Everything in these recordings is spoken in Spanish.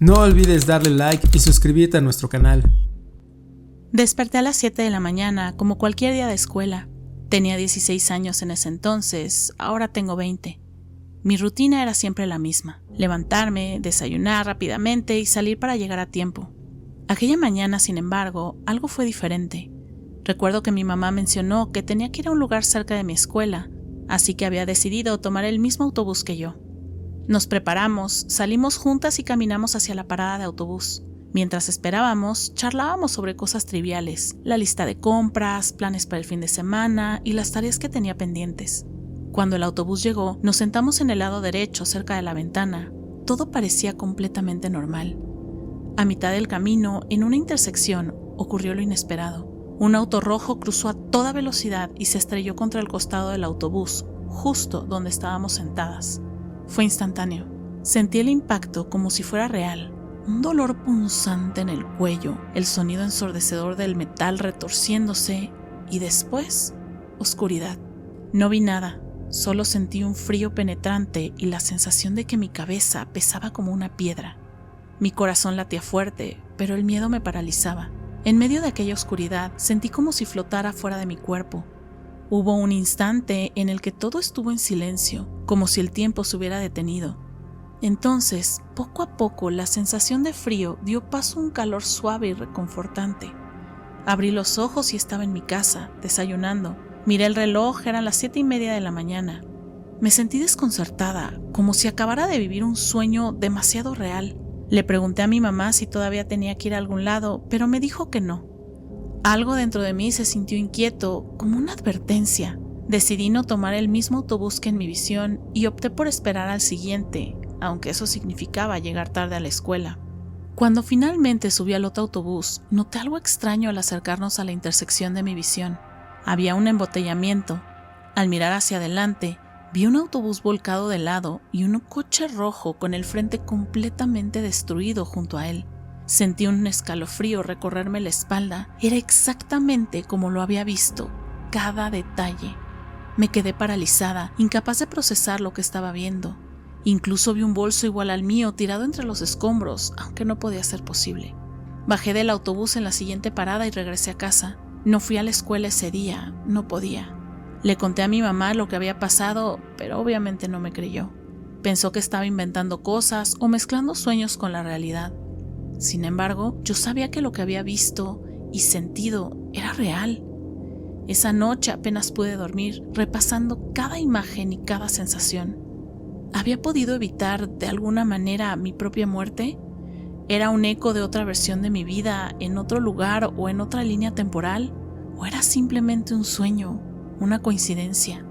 No olvides darle like y suscribirte a nuestro canal. Desperté a las 7 de la mañana, como cualquier día de escuela. Tenía 16 años en ese entonces, ahora tengo 20. Mi rutina era siempre la misma: levantarme, desayunar rápidamente y salir para llegar a tiempo. Aquella mañana, sin embargo, algo fue diferente. Recuerdo que mi mamá mencionó que tenía que ir a un lugar cerca de mi escuela, así que había decidido tomar el mismo autobús que yo. Nos preparamos, salimos juntas y caminamos hacia la parada de autobús. Mientras esperábamos, charlábamos sobre cosas triviales, la lista de compras, planes para el fin de semana y las tareas que tenía pendientes. Cuando el autobús llegó, nos sentamos en el lado derecho, cerca de la ventana. Todo parecía completamente normal. A mitad del camino, en una intersección, ocurrió lo inesperado. Un auto rojo cruzó a toda velocidad y se estrelló contra el costado del autobús, justo donde estábamos sentadas. Fue instantáneo. Sentí el impacto como si fuera real. Un dolor punzante en el cuello, el sonido ensordecedor del metal retorciéndose y después, oscuridad. No vi nada, solo sentí un frío penetrante y la sensación de que mi cabeza pesaba como una piedra. Mi corazón latía fuerte, pero el miedo me paralizaba. En medio de aquella oscuridad, sentí como si flotara fuera de mi cuerpo. Hubo un instante en el que todo estuvo en silencio, como si el tiempo se hubiera detenido. Entonces, poco a poco, la sensación de frío dio paso a un calor suave y reconfortante. Abrí los ojos y estaba en mi casa, desayunando. Miré el reloj, eran las 7:30 de la mañana. Me sentí desconcertada, como si acabara de vivir un sueño demasiado real. Le pregunté a mi mamá si todavía tenía que ir a algún lado, pero me dijo que no. Algo dentro de mí se sintió inquieto, como una advertencia. Decidí no tomar el mismo autobús que en mi visión y opté por esperar al siguiente, aunque eso significaba llegar tarde a la escuela. Cuando finalmente subí al otro autobús, noté algo extraño al acercarnos a la intersección de mi visión. Había un embotellamiento. Al mirar hacia adelante, vi un autobús volcado de lado y un coche rojo con el frente completamente destruido junto a él. Sentí un escalofrío recorrerme la espalda. Era exactamente como lo había visto, cada detalle. Me quedé paralizada, incapaz de procesar lo que estaba viendo. Incluso vi un bolso igual al mío tirado entre los escombros, aunque no podía ser posible. Bajé del autobús en la siguiente parada y regresé a casa. No fui a la escuela ese día, no podía. Le conté a mi mamá lo que había pasado, pero obviamente no me creyó. Pensó que estaba inventando cosas o mezclando sueños con la realidad. Sin embargo, yo sabía que lo que había visto y sentido era real. Esa noche apenas pude dormir, repasando cada imagen y cada sensación. ¿Había podido evitar de alguna manera mi propia muerte? ¿Era un eco de otra versión de mi vida en otro lugar o en otra línea temporal? ¿O era simplemente un sueño, una coincidencia?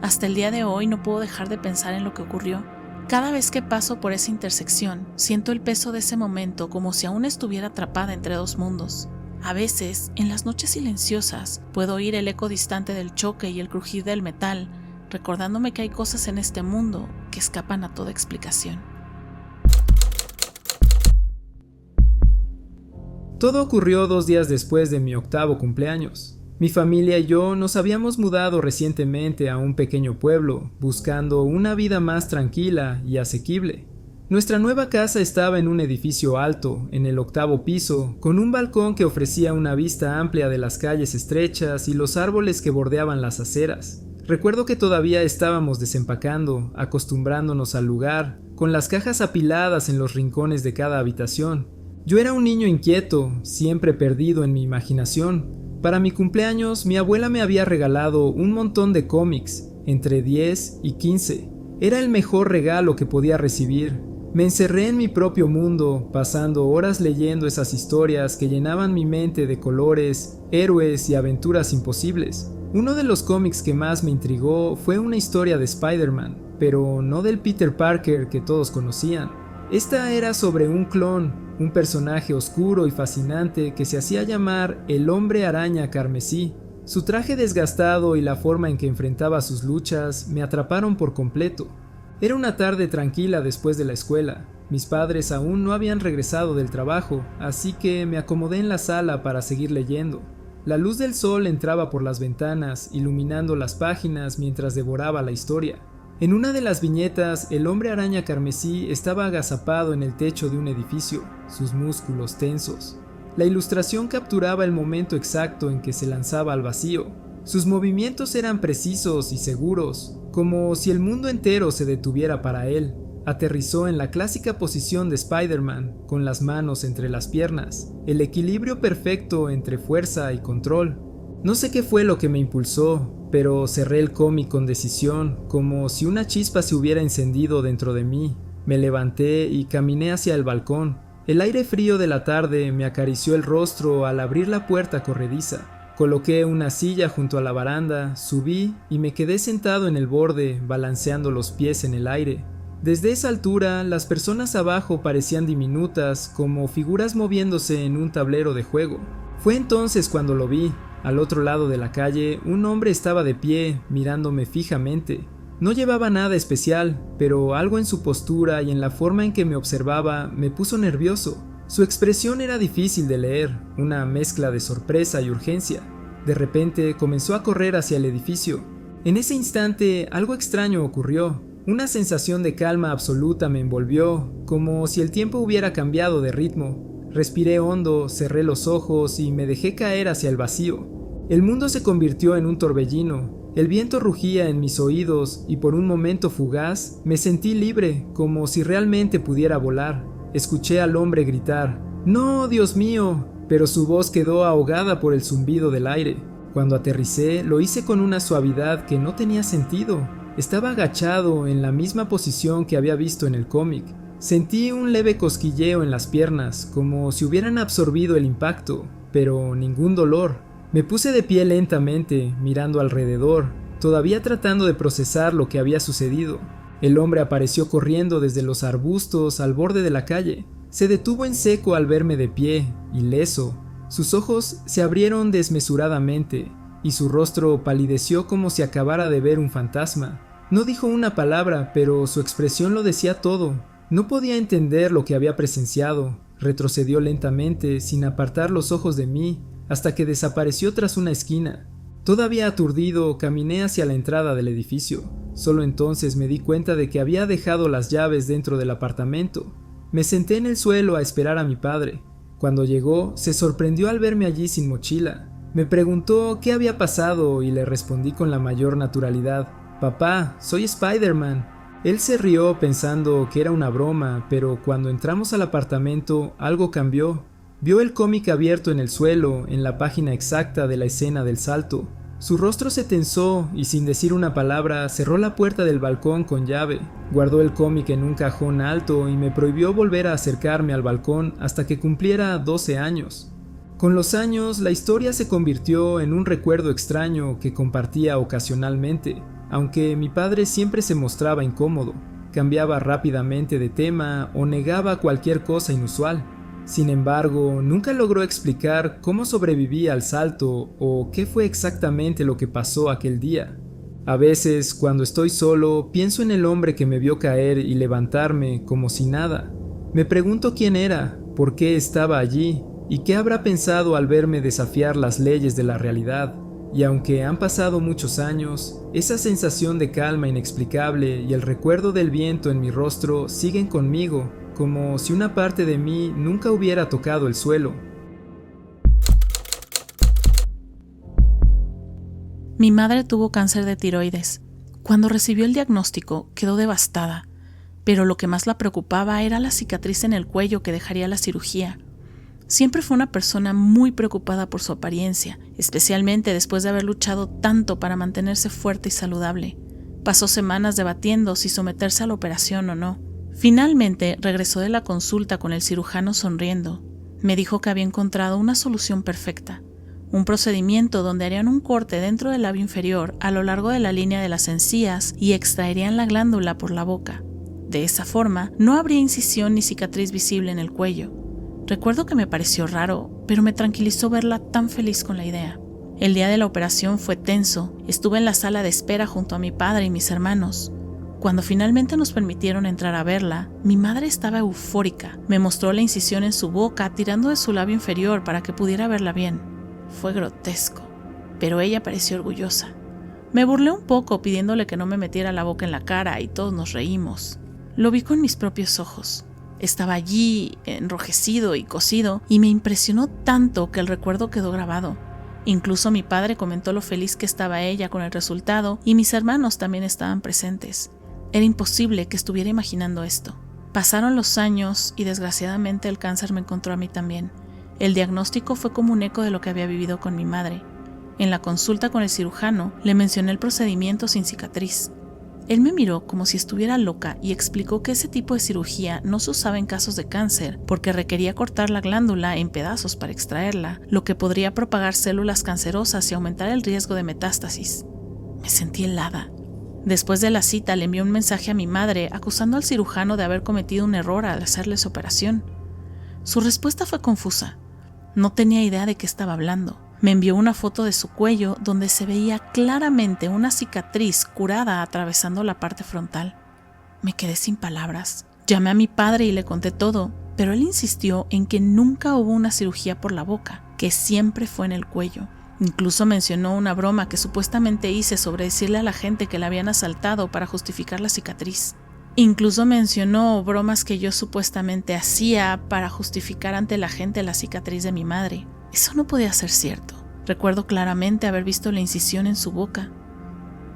Hasta el día de hoy no puedo dejar de pensar en lo que ocurrió. Cada vez que paso por esa intersección, siento el peso de ese momento como si aún estuviera atrapada entre dos mundos. A veces, en las noches silenciosas, puedo oír el eco distante del choque y el crujir del metal, recordándome que hay cosas en este mundo que escapan a toda explicación. Todo ocurrió 2 días después de mi 8º cumpleaños. Mi familia y yo nos habíamos mudado recientemente a un pequeño pueblo, buscando una vida más tranquila y asequible. Nuestra nueva casa estaba en un edificio alto, en el 8º piso, con un balcón que ofrecía una vista amplia de las calles estrechas y los árboles que bordeaban las aceras. Recuerdo que todavía estábamos desempacando, acostumbrándonos al lugar, con las cajas apiladas en los rincones de cada habitación. Yo era un niño inquieto, siempre perdido en mi imaginación. Para mi cumpleaños, mi abuela me había regalado un montón de cómics, entre 10 y 15. Era el mejor regalo que podía recibir. Me encerré en mi propio mundo, pasando horas leyendo esas historias que llenaban mi mente de colores, héroes y aventuras imposibles. Uno de los cómics que más me intrigó fue una historia de Spider-Man, pero no del Peter Parker que todos conocían. Esta era sobre un clon, un personaje oscuro y fascinante que se hacía llamar el Hombre Araña Carmesí. Su traje desgastado y la forma en que enfrentaba sus luchas me atraparon por completo. Era una tarde tranquila después de la escuela. Mis padres aún no habían regresado del trabajo, así que me acomodé en la sala para seguir leyendo. La luz del sol entraba por las ventanas, iluminando las páginas mientras devoraba la historia. En una de las viñetas, el hombre araña carmesí estaba agazapado en el techo de un edificio, sus músculos tensos. La ilustración capturaba el momento exacto en que se lanzaba al vacío. Sus movimientos eran precisos y seguros, como si el mundo entero se detuviera para él. Aterrizó en la clásica posición de Spider-Man, con las manos entre las piernas, el equilibrio perfecto entre fuerza y control. No sé qué fue lo que me impulsó, pero cerré el cómic con decisión, como si una chispa se hubiera encendido dentro de mí. Me levanté y caminé hacia el balcón. El aire frío de la tarde me acarició el rostro al abrir la puerta corrediza. Coloqué una silla junto a la baranda, subí y me quedé sentado en el borde, balanceando los pies en el aire. Desde esa altura, las personas abajo parecían diminutas, como figuras moviéndose en un tablero de juego. Fue entonces cuando lo vi. Al otro lado de la calle, un hombre estaba de pie, mirándome fijamente. No llevaba nada especial, pero algo en su postura y en la forma en que me observaba me puso nervioso. Su expresión era difícil de leer, una mezcla de sorpresa y urgencia. De repente comenzó a correr hacia el edificio. En ese instante algo extraño ocurrió. Una sensación de calma absoluta me envolvió, como si el tiempo hubiera cambiado de ritmo. Respiré hondo, cerré los ojos y me dejé caer hacia el vacío. El mundo se convirtió en un torbellino. El viento rugía en mis oídos y por un momento fugaz me sentí libre, como si realmente pudiera volar. Escuché al hombre gritar, «¡No, Dios mío!», pero su voz quedó ahogada por el zumbido del aire. Cuando aterricé, lo hice con una suavidad que no tenía sentido. Estaba agachado en la misma posición que había visto en el cómic. Sentí un leve cosquilleo en las piernas, como si hubieran absorbido el impacto, pero ningún dolor. Me puse de pie lentamente, mirando alrededor, todavía tratando de procesar lo que había sucedido. El hombre apareció corriendo desde los arbustos al borde de la calle. Se detuvo en seco al verme de pie, ileso. Sus ojos se abrieron desmesuradamente y su rostro palideció como si acabara de ver un fantasma. No dijo una palabra, pero su expresión lo decía todo. No podía entender lo que había presenciado. Retrocedió lentamente, sin apartar los ojos de mí, hasta que desapareció tras una esquina. Todavía aturdido, caminé hacia la entrada del edificio. Solo entonces me di cuenta de que había dejado las llaves dentro del apartamento. Me senté en el suelo a esperar a mi padre. Cuando llegó, se sorprendió al verme allí sin mochila. Me preguntó qué había pasado y le respondí con la mayor naturalidad: «Papá, soy Spider-Man». Él se rió pensando que era una broma, pero cuando entramos al apartamento, algo cambió. Vio el cómic abierto en el suelo, en la página exacta de la escena del salto. Su rostro se tensó y sin decir una palabra cerró la puerta del balcón con llave. Guardó el cómic en un cajón alto y me prohibió volver a acercarme al balcón hasta que cumpliera 12 años. Con los años, la historia se convirtió en un recuerdo extraño que compartía ocasionalmente, aunque mi padre siempre se mostraba incómodo, cambiaba rápidamente de tema o negaba cualquier cosa inusual. Sin embargo, nunca logró explicar cómo sobreviví al salto o qué fue exactamente lo que pasó aquel día. A veces, cuando estoy solo, pienso en el hombre que me vio caer y levantarme como si nada. Me pregunto quién era, por qué estaba allí y qué habrá pensado al verme desafiar las leyes de la realidad. Y aunque han pasado muchos años, esa sensación de calma inexplicable y el recuerdo del viento en mi rostro siguen conmigo, como si una parte de mí nunca hubiera tocado el suelo. Mi madre tuvo cáncer de tiroides. Cuando recibió el diagnóstico, quedó devastada, pero lo que más la preocupaba era la cicatriz en el cuello que dejaría la cirugía. Siempre fue una persona muy preocupada por su apariencia, especialmente después de haber luchado tanto para mantenerse fuerte y saludable. Pasó semanas debatiendo si someterse a la operación o no. Finalmente regresó de la consulta con el cirujano sonriendo. Me dijo que había encontrado una solución perfecta, un procedimiento donde harían un corte dentro del labio inferior a lo largo de la línea de las encías y extraerían la glándula por la boca. De esa forma, no habría incisión ni cicatriz visible en el cuello. Recuerdo que me pareció raro, pero me tranquilizó verla tan feliz con la idea. El día de la operación fue tenso. Estuve en la sala de espera junto a mi padre y mis hermanos. Cuando finalmente nos permitieron entrar a verla, mi madre estaba eufórica. Me mostró la incisión en su boca, tirando de su labio inferior para que pudiera verla bien. Fue grotesco, pero ella pareció orgullosa. Me burlé un poco pidiéndole que no me metiera la boca en la cara y todos nos reímos. Lo vi con mis propios ojos. Estaba allí, enrojecido y cosido, y me impresionó tanto que el recuerdo quedó grabado. Incluso mi padre comentó lo feliz que estaba ella con el resultado y mis hermanos también estaban presentes. Era imposible que estuviera imaginando esto. Pasaron los años y desgraciadamente el cáncer me encontró a mí también. El diagnóstico fue como un eco de lo que había vivido con mi madre. En la consulta con el cirujano le mencioné el procedimiento sin cicatriz. Él me miró como si estuviera loca y explicó que ese tipo de cirugía no se usaba en casos de cáncer porque requería cortar la glándula en pedazos para extraerla, lo que podría propagar células cancerosas y aumentar el riesgo de metástasis. Me sentí helada. Después de la cita le envié un mensaje a mi madre acusando al cirujano de haber cometido un error al hacerle su operación. Su respuesta fue confusa. No tenía idea de qué estaba hablando. Me envió una foto de su cuello donde se veía claramente una cicatriz curada atravesando la parte frontal. Me quedé sin palabras. Llamé a mi padre y le conté todo, pero él insistió en que nunca hubo una cirugía por la boca, que siempre fue en el cuello. Incluso mencionó una broma que supuestamente hice sobre decirle a la gente que la habían asaltado para justificar la cicatriz. Incluso mencionó bromas que yo supuestamente hacía para justificar ante la gente la cicatriz de mi madre. Eso no podía ser cierto. Recuerdo claramente haber visto la incisión en su boca.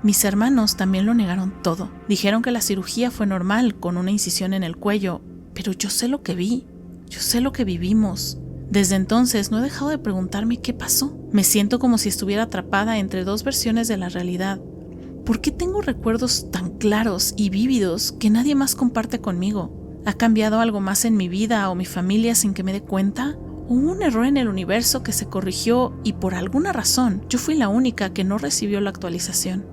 Mis hermanos también lo negaron todo. Dijeron que la cirugía fue normal con una incisión en el cuello, pero yo sé lo que vi, yo sé lo que vivimos. Desde entonces no he dejado de preguntarme qué pasó. Me siento como si estuviera atrapada entre dos versiones de la realidad. ¿Por qué tengo recuerdos tan claros y vívidos que nadie más comparte conmigo? ¿Ha cambiado algo más en mi vida o mi familia sin que me dé cuenta? Hubo un error en el universo que se corrigió y por alguna razón yo fui la única que no recibió la actualización.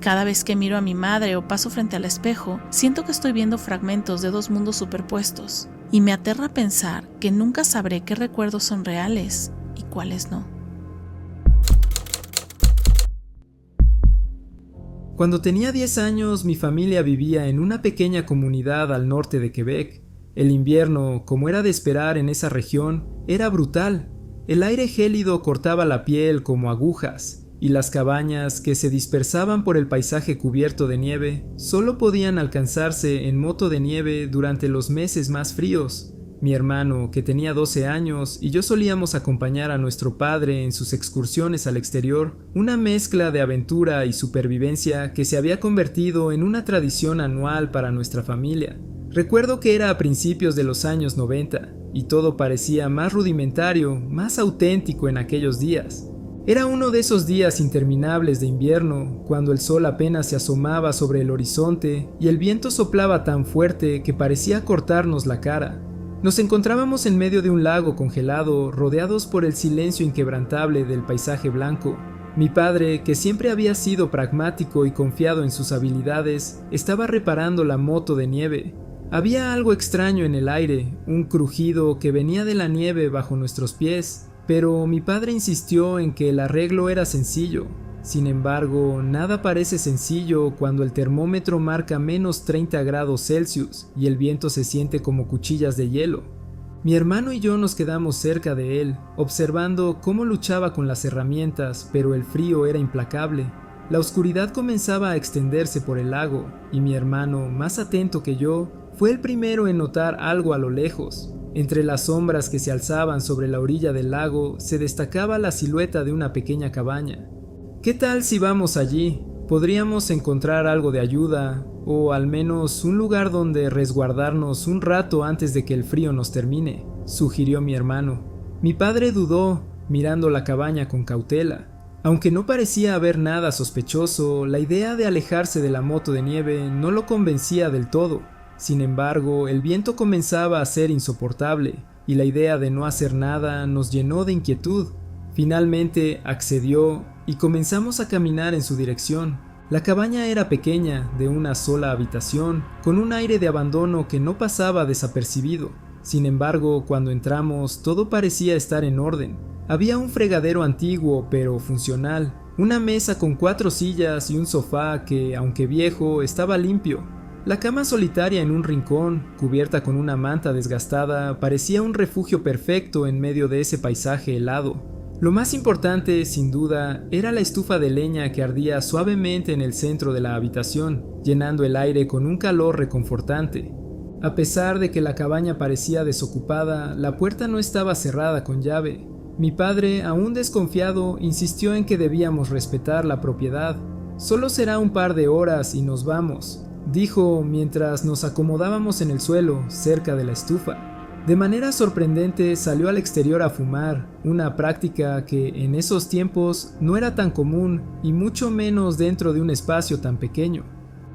Cada vez que miro a mi madre o paso frente al espejo, siento que estoy viendo fragmentos de dos mundos superpuestos y me aterra pensar que nunca sabré qué recuerdos son reales y cuáles no. Cuando tenía 10 años, mi familia vivía en una pequeña comunidad al norte de Quebec. El invierno, como era de esperar en esa región, era brutal. El aire gélido cortaba la piel como agujas, y las cabañas que se dispersaban por el paisaje cubierto de nieve solo podían alcanzarse en moto de nieve durante los meses más fríos. Mi hermano, que tenía 12 años, y yo solíamos acompañar a nuestro padre en sus excursiones al exterior, una mezcla de aventura y supervivencia que se había convertido en una tradición anual para nuestra familia. Recuerdo que era a principios de los años 90 y todo parecía más rudimentario, más auténtico en aquellos días. Era uno de esos días interminables de invierno, cuando el sol apenas se asomaba sobre el horizonte y el viento soplaba tan fuerte que parecía cortarnos la cara. Nos encontrábamos en medio de un lago congelado, rodeados por el silencio inquebrantable del paisaje blanco. Mi padre, que siempre había sido pragmático y confiado en sus habilidades, estaba reparando la moto de nieve. Había algo extraño en el aire, un crujido que venía de la nieve bajo nuestros pies, pero mi padre insistió en que el arreglo era sencillo. Sin embargo, nada parece sencillo cuando el termómetro marca menos 30 grados Celsius y el viento se siente como cuchillas de hielo. Mi hermano y yo nos quedamos cerca de él, observando cómo luchaba con las herramientas, pero el frío era implacable. La oscuridad comenzaba a extenderse por el lago, y mi hermano, más atento que yo, fue el primero en notar algo a lo lejos. Entre las sombras que se alzaban sobre la orilla del lago se destacaba la silueta de una pequeña cabaña. ¿Qué tal si vamos allí? Podríamos encontrar algo de ayuda, o al menos un lugar donde resguardarnos un rato antes de que el frío nos termine, sugirió mi hermano. Mi padre dudó, mirando la cabaña con cautela. Aunque no parecía haber nada sospechoso, la idea de alejarse de la moto de nieve no lo convencía del todo. Sin embargo, el viento comenzaba a ser insoportable, y la idea de no hacer nada nos llenó de inquietud. Finalmente accedió y comenzamos a caminar en su dirección. La cabaña era pequeña, de una sola habitación, con un aire de abandono que no pasaba desapercibido. Sin embargo, cuando entramos, todo parecía estar en orden. Había un fregadero antiguo pero funcional, una mesa con 4 sillas y un sofá que, aunque viejo, estaba limpio. La cama solitaria en un rincón, cubierta con una manta desgastada, parecía un refugio perfecto en medio de ese paisaje helado. Lo más importante, sin duda, era la estufa de leña que ardía suavemente en el centro de la habitación, llenando el aire con un calor reconfortante. A pesar de que la cabaña parecía desocupada, la puerta no estaba cerrada con llave. Mi padre, aún desconfiado, insistió en que debíamos respetar la propiedad. «Solo será un par de horas y nos vamos», dijo mientras nos acomodábamos en el suelo, cerca de la estufa. De manera sorprendente salió al exterior a fumar, una práctica que en esos tiempos no era tan común y mucho menos dentro de un espacio tan pequeño.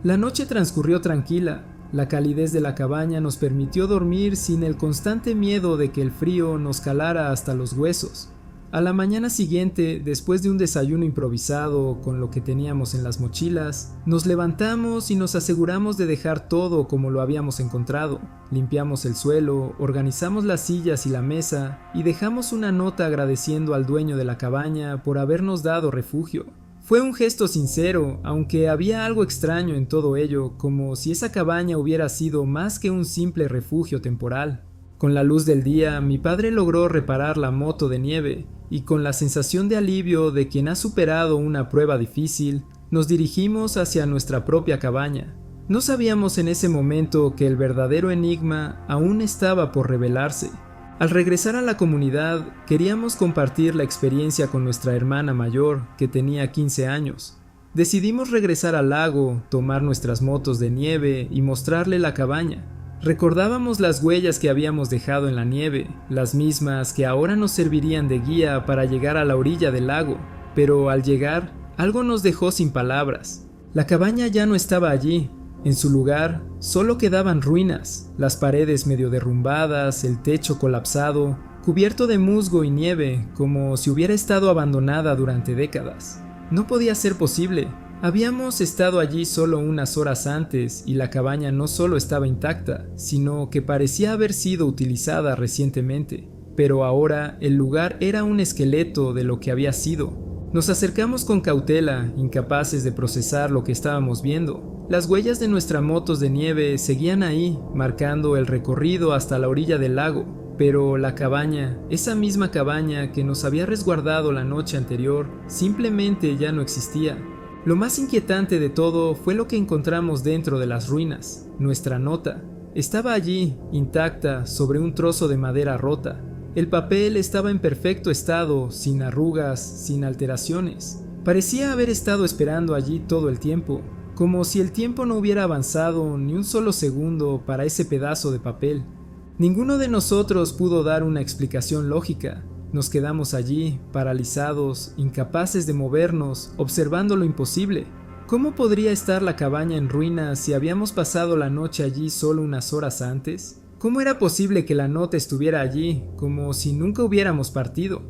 La noche transcurrió tranquila. La calidez de la cabaña nos permitió dormir sin el constante miedo de que el frío nos calara hasta los huesos. A la mañana siguiente, después de un desayuno improvisado con lo que teníamos en las mochilas, nos levantamos y nos aseguramos de dejar todo como lo habíamos encontrado. Limpiamos el suelo, organizamos las sillas y la mesa y dejamos una nota agradeciendo al dueño de la cabaña por habernos dado refugio. Fue un gesto sincero, aunque había algo extraño en todo ello, como si esa cabaña hubiera sido más que un simple refugio temporal. Con la luz del día, mi padre logró reparar la moto de nieve, y con la sensación de alivio de quien ha superado una prueba difícil, nos dirigimos hacia nuestra propia cabaña. No sabíamos en ese momento que el verdadero enigma aún estaba por revelarse. Al regresar a la comunidad, queríamos compartir la experiencia con nuestra hermana mayor, que tenía 15 años. Decidimos regresar al lago, tomar nuestras motos de nieve y mostrarle la cabaña. Recordábamos las huellas que habíamos dejado en la nieve, las mismas que ahora nos servirían de guía para llegar a la orilla del lago, pero al llegar, algo nos dejó sin palabras. La cabaña ya no estaba allí. En su lugar, solo quedaban ruinas, las paredes medio derrumbadas, el techo colapsado, cubierto de musgo y nieve, como si hubiera estado abandonada durante décadas. No podía ser posible. Habíamos estado allí solo unas horas antes y la cabaña no solo estaba intacta, sino que parecía haber sido utilizada recientemente. Pero ahora el lugar era un esqueleto de lo que había sido. Nos acercamos con cautela, incapaces de procesar lo que estábamos viendo. Las huellas de nuestras motos de nieve seguían ahí, marcando el recorrido hasta la orilla del lago. Pero la cabaña, esa misma cabaña que nos había resguardado la noche anterior, simplemente ya no existía. Lo más inquietante de todo fue lo que encontramos dentro de las ruinas. Nuestra nota estaba allí, intacta, sobre un trozo de madera rota. El papel estaba en perfecto estado, sin arrugas, sin alteraciones. Parecía haber estado esperando allí todo el tiempo, como si el tiempo no hubiera avanzado ni un solo segundo para ese pedazo de papel. Ninguno de nosotros pudo dar una explicación lógica. Nos quedamos allí, paralizados, incapaces de movernos, observando lo imposible. ¿Cómo podría estar la cabaña en ruinas si habíamos pasado la noche allí solo unas horas antes? ¿Cómo era posible que la nota estuviera allí, como si nunca hubiéramos partido?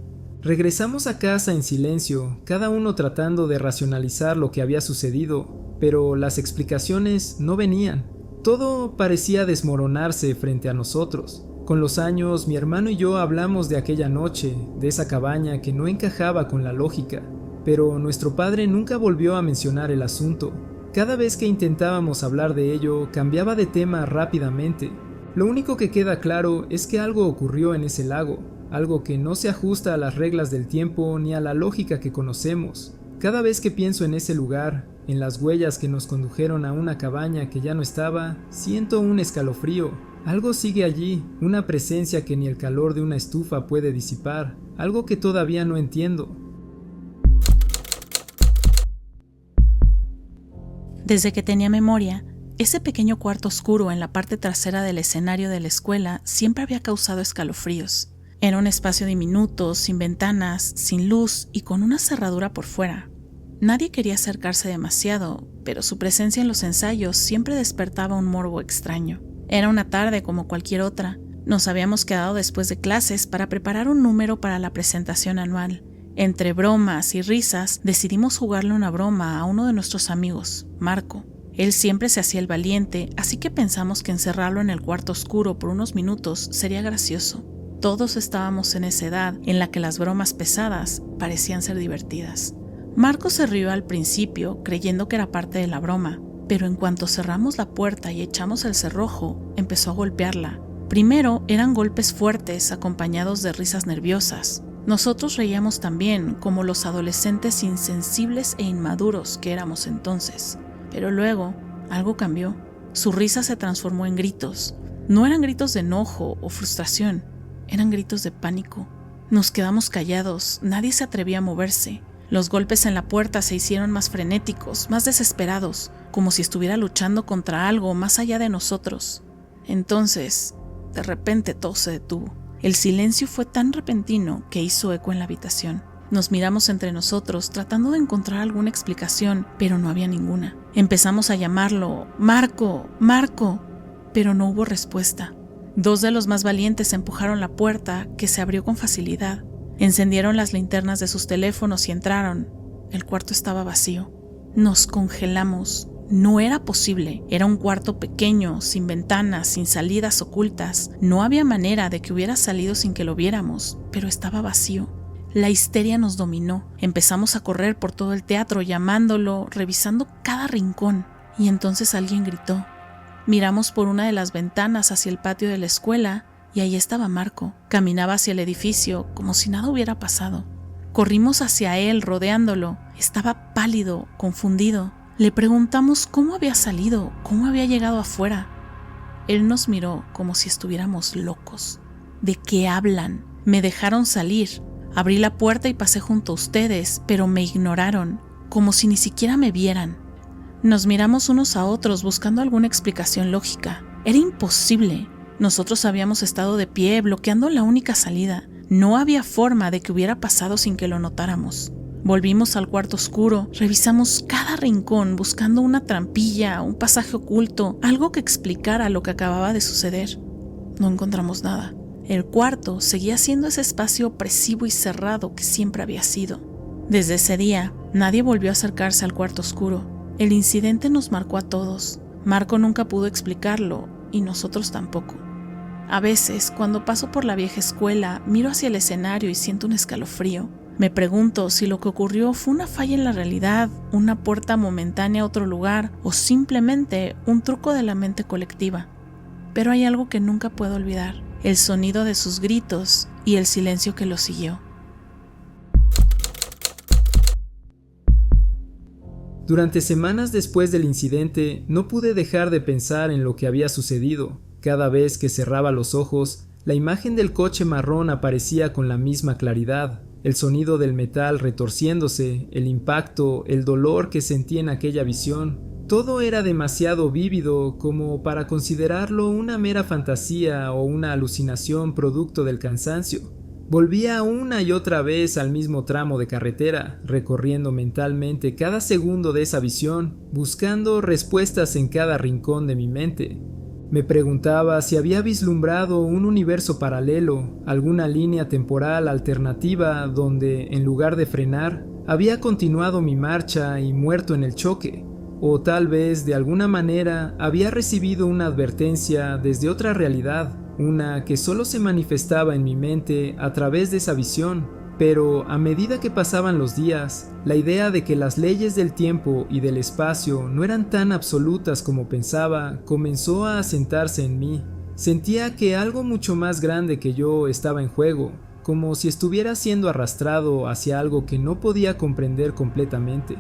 Regresamos a casa en silencio, cada uno tratando de racionalizar lo que había sucedido, pero las explicaciones no venían. Todo parecía desmoronarse frente a nosotros. Con los años, mi hermano y yo hablamos de aquella noche, de esa cabaña que no encajaba con la lógica, pero nuestro padre nunca volvió a mencionar el asunto. Cada vez que intentábamos hablar de ello, cambiaba de tema rápidamente. Lo único que queda claro es que algo ocurrió en ese lago, algo que no se ajusta a las reglas del tiempo ni a la lógica que conocemos. Cada vez que pienso en ese lugar, en las huellas que nos condujeron a una cabaña que ya no estaba, siento un escalofrío. Algo sigue allí, una presencia que ni el calor de una estufa puede disipar, algo que todavía no entiendo. Desde que tenía memoria, ese pequeño cuarto oscuro en la parte trasera del escenario de la escuela siempre había causado escalofríos. Era un espacio diminuto, sin ventanas, sin luz y con una cerradura por fuera. Nadie quería acercarse demasiado, pero su presencia en los ensayos siempre despertaba un morbo extraño. Era una tarde como cualquier otra. Nos habíamos quedado después de clases para preparar un número para la presentación anual. Entre bromas y risas, decidimos jugarle una broma a uno de nuestros amigos, Marco. Él siempre se hacía el valiente, así que pensamos que encerrarlo en el cuarto oscuro por unos minutos sería gracioso. Todos estábamos en esa edad en la que las bromas pesadas parecían ser divertidas. Marco se rió al principio, creyendo que era parte de la broma, pero en cuanto cerramos la puerta y echamos el cerrojo, empezó a golpearla. Primero eran golpes fuertes acompañados de risas nerviosas. Nosotros reíamos también, como los adolescentes insensibles e inmaduros que éramos entonces. Pero luego, algo cambió. Su risa se transformó en gritos. No eran gritos de enojo o frustración, eran gritos de pánico. Nos quedamos callados, nadie se atrevía a moverse. Los golpes en la puerta se hicieron más frenéticos, más desesperados, como si estuviera luchando contra algo más allá de nosotros. Entonces, de repente todo se detuvo. El silencio fue tan repentino que hizo eco en la habitación. Nos miramos entre nosotros tratando de encontrar alguna explicación, pero no había ninguna. Empezamos a llamarlo, Marco, Marco, pero no hubo respuesta. Dos de los más valientes empujaron la puerta, que se abrió con facilidad. Encendieron las linternas de sus teléfonos y entraron. El cuarto estaba vacío. Nos congelamos. No era posible. Era un cuarto pequeño, sin ventanas, sin salidas ocultas. No había manera de que hubiera salido sin que lo viéramos, pero estaba vacío. La histeria nos dominó. Empezamos a correr por todo el teatro, llamándolo, revisando cada rincón. Y entonces alguien gritó. Miramos por una de las ventanas hacia el patio de la escuela y ahí estaba Marco. Caminaba hacia el edificio como si nada hubiera pasado. Corrimos hacia él, rodeándolo. Estaba pálido, confundido. Le preguntamos cómo había salido, cómo había llegado afuera. Él nos miró como si estuviéramos locos. ¿De qué hablan? Me dejaron salir. Abrí la puerta y pasé junto a ustedes, pero me ignoraron, como si ni siquiera me vieran. Nos miramos unos a otros buscando alguna explicación lógica. Era imposible. Nosotros habíamos estado de pie, bloqueando la única salida. No había forma de que hubiera pasado sin que lo notáramos. Volvimos al cuarto oscuro, revisamos cada rincón buscando una trampilla, un pasaje oculto, algo que explicara lo que acababa de suceder. No encontramos nada. El cuarto seguía siendo ese espacio opresivo y cerrado que siempre había sido. Desde ese día, nadie volvió a acercarse al cuarto oscuro. El incidente nos marcó a todos. Marco nunca pudo explicarlo y nosotros tampoco. A veces, cuando paso por la vieja escuela, miro hacia el escenario y siento un escalofrío. Me pregunto si lo que ocurrió fue una falla en la realidad, una puerta momentánea a otro lugar o simplemente un truco de la mente colectiva. Pero hay algo que nunca puedo olvidar, el sonido de sus gritos y el silencio que lo siguió. Durante semanas después del incidente, no pude dejar de pensar en lo que había sucedido. Cada vez que cerraba los ojos, la imagen del coche marrón aparecía con la misma claridad. El sonido del metal retorciéndose, el impacto, el dolor que sentí en aquella visión. Todo era demasiado vívido como para considerarlo una mera fantasía o una alucinación producto del cansancio. Volvía una y otra vez al mismo tramo de carretera, recorriendo mentalmente cada segundo de esa visión, buscando respuestas en cada rincón de mi mente. Me preguntaba si había vislumbrado un universo paralelo, alguna línea temporal alternativa donde, en lugar de frenar, había continuado mi marcha y muerto en el choque. O tal vez, de alguna manera, había recibido una advertencia desde otra realidad, una que solo se manifestaba en mi mente a través de esa visión. Pero a medida que pasaban los días, la idea de que las leyes del tiempo y del espacio no eran tan absolutas como pensaba comenzó a asentarse en mí. Sentía que algo mucho más grande que yo estaba en juego, como si estuviera siendo arrastrado hacia algo que no podía comprender completamente.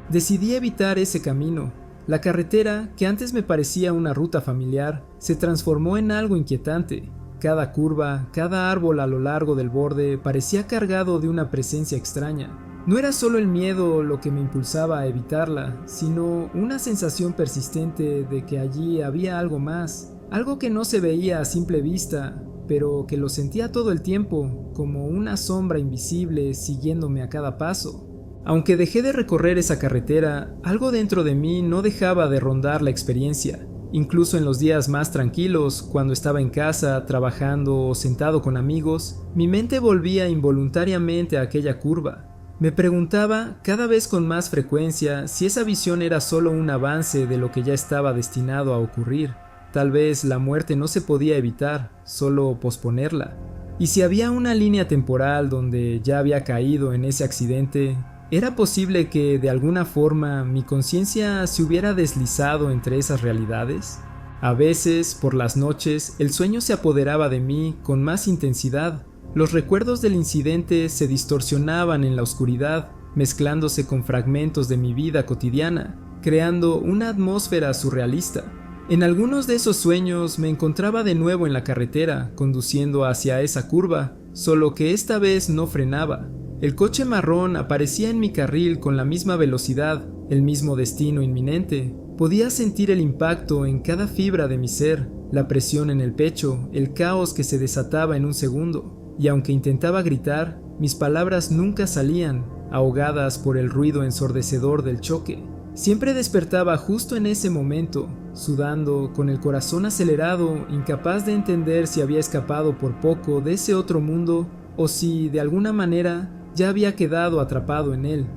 Decidí evitar ese camino. La carretera, que antes me parecía una ruta familiar, se transformó en algo inquietante. Cada curva, cada árbol a lo largo del borde parecía cargado de una presencia extraña. No era solo el miedo lo que me impulsaba a evitarla, sino una sensación persistente de que allí había algo más, algo que no se veía a simple vista, pero que lo sentía todo el tiempo, como una sombra invisible siguiéndome a cada paso. Aunque dejé de recorrer esa carretera, algo dentro de mí no dejaba de rondar la experiencia. Incluso en los días más tranquilos, cuando estaba en casa, trabajando o sentado con amigos, mi mente volvía involuntariamente a aquella curva. Me preguntaba cada vez con más frecuencia si esa visión era solo un avance de lo que ya estaba destinado a ocurrir. Tal vez la muerte no se podía evitar, solo posponerla. Y si había una línea temporal donde ya había caído en ese accidente, ¿era posible que de alguna forma mi conciencia se hubiera deslizado entre esas realidades? A veces, por las noches, el sueño se apoderaba de mí con más intensidad. Los recuerdos del incidente se distorsionaban en la oscuridad, mezclándose con fragmentos de mi vida cotidiana, creando una atmósfera surrealista. En algunos de esos sueños me encontraba de nuevo en la carretera, conduciendo hacia esa curva, solo que esta vez no frenaba. El coche marrón aparecía en mi carril con la misma velocidad, el mismo destino inminente. Podía sentir el impacto en cada fibra de mi ser, la presión en el pecho, el caos que se desataba en un segundo. Y aunque intentaba gritar, mis palabras nunca salían, ahogadas por el ruido ensordecedor del choque. Siempre despertaba justo en ese momento, sudando, con el corazón acelerado, incapaz de entender si había escapado por poco de ese otro mundo o si, de alguna manera, ya había quedado atrapado en él.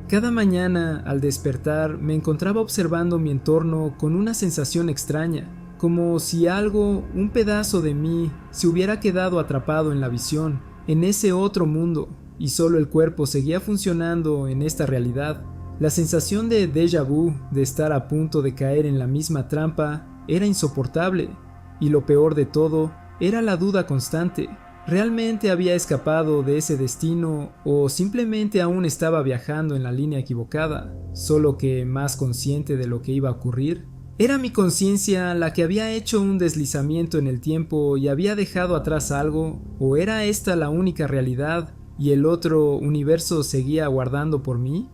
Cada mañana, al despertar, me encontraba observando mi entorno con una sensación extraña, como si algo, un pedazo de mí, se hubiera quedado atrapado en la visión, en ese otro mundo, y solo el cuerpo seguía funcionando en esta realidad. La sensación de déjà vu, de estar a punto de caer en la misma trampa, era insoportable, y lo peor de todo era la duda constante. ¿Realmente había escapado de ese destino o simplemente aún estaba viajando en la línea equivocada, solo que más consciente de lo que iba a ocurrir? ¿Era mi conciencia la que había hecho un deslizamiento en el tiempo y había dejado atrás algo? ¿O era esta la única realidad y el otro universo seguía aguardando por mí?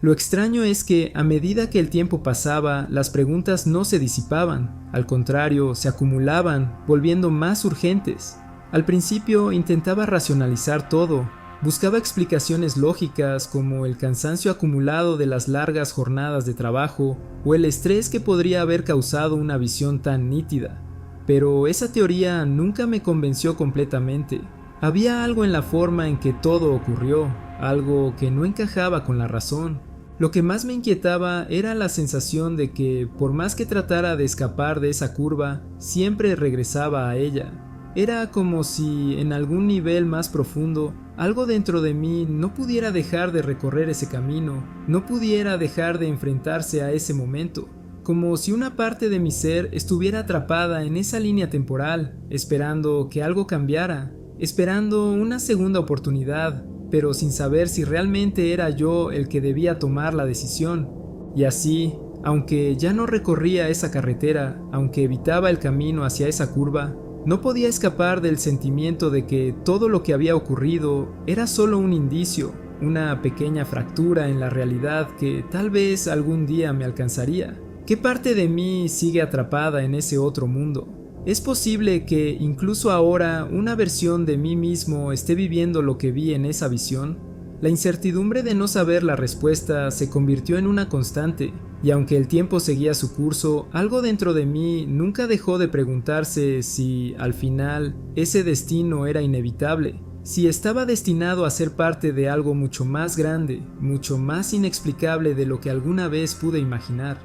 Lo extraño es que a medida que el tiempo pasaba, las preguntas no se disipaban, al contrario, se acumulaban, volviendo más urgentes. Al principio intentaba racionalizar todo, buscaba explicaciones lógicas como el cansancio acumulado de las largas jornadas de trabajo o el estrés que podría haber causado una visión tan nítida. Pero esa teoría nunca me convenció completamente. Había algo en la forma en que todo ocurrió, algo que no encajaba con la razón. Lo que más me inquietaba era la sensación de que, por más que tratara de escapar de esa curva, siempre regresaba a ella. Era como si, en algún nivel más profundo, algo dentro de mí no pudiera dejar de recorrer ese camino, no pudiera dejar de enfrentarse a ese momento. Como si una parte de mi ser estuviera atrapada en esa línea temporal, esperando que algo cambiara, esperando una segunda oportunidad, pero sin saber si realmente era yo el que debía tomar la decisión. Y así, aunque ya no recorría esa carretera, aunque evitaba el camino hacia esa curva, no podía escapar del sentimiento de que todo lo que había ocurrido era solo un indicio, una pequeña fractura en la realidad que tal vez algún día me alcanzaría. ¿Qué parte de mí sigue atrapada en ese otro mundo? ¿Es posible que incluso ahora una versión de mí mismo esté viviendo lo que vi en esa visión? La incertidumbre de no saber la respuesta se convirtió en una constante, y aunque el tiempo seguía su curso, algo dentro de mí nunca dejó de preguntarse si, al final, ese destino era inevitable, si estaba destinado a ser parte de algo mucho más grande, mucho más inexplicable de lo que alguna vez pude imaginar.